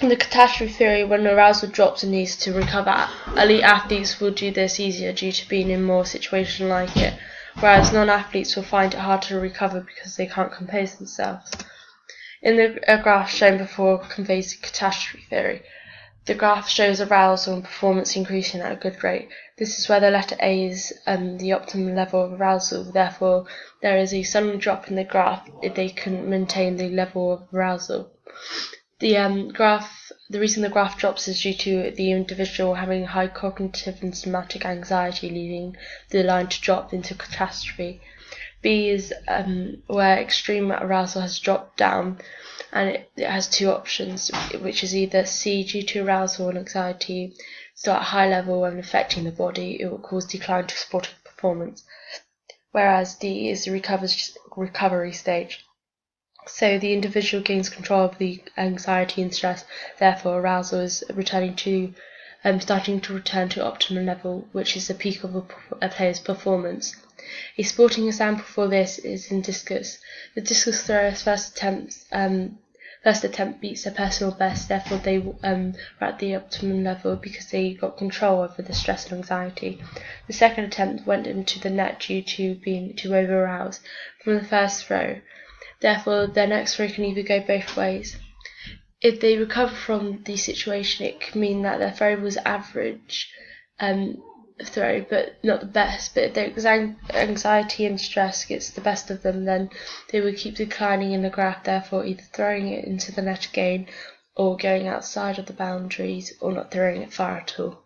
In the catastrophe theory, when arousal drops and needs to recover, elite athletes will do this easier due to being in more situations like it, whereas non-athletes will find it hard to recover because they can't compose themselves. In the graph shown before conveys the catastrophe theory. The graph shows arousal and performance increasing at a good rate. This is where the letter A is the optimum level of arousal. Therefore, there is a sudden drop in the graph if they couldn't maintain the level of arousal. The reason the graph drops is due to the individual having high cognitive and somatic anxiety, leading the line to drop into catastrophe. B is where extreme arousal has dropped down, and it has two options, which is either C, due to arousal and anxiety still at a high level and affecting the body, it will cause decline to sporting performance, whereas D is the recovery stage. So the individual gains control of the anxiety and stress, therefore arousal is starting to return to optimum level, which is the peak of a player's performance. A sporting example for this is in discus. The discus thrower's first attempt beats their personal best, therefore they were at the optimum level because they got control over the stress and anxiety. The second attempt went into the net due to being too over-aroused from the first throw. Therefore, their next throw can either go both ways. If they recover from the situation, it can mean that their throw was average throw, but not the best. But if their anxiety and stress gets the best of them, then they will keep declining in the graph, therefore either throwing it into the net again, or going outside of the boundaries, or not throwing it far at all.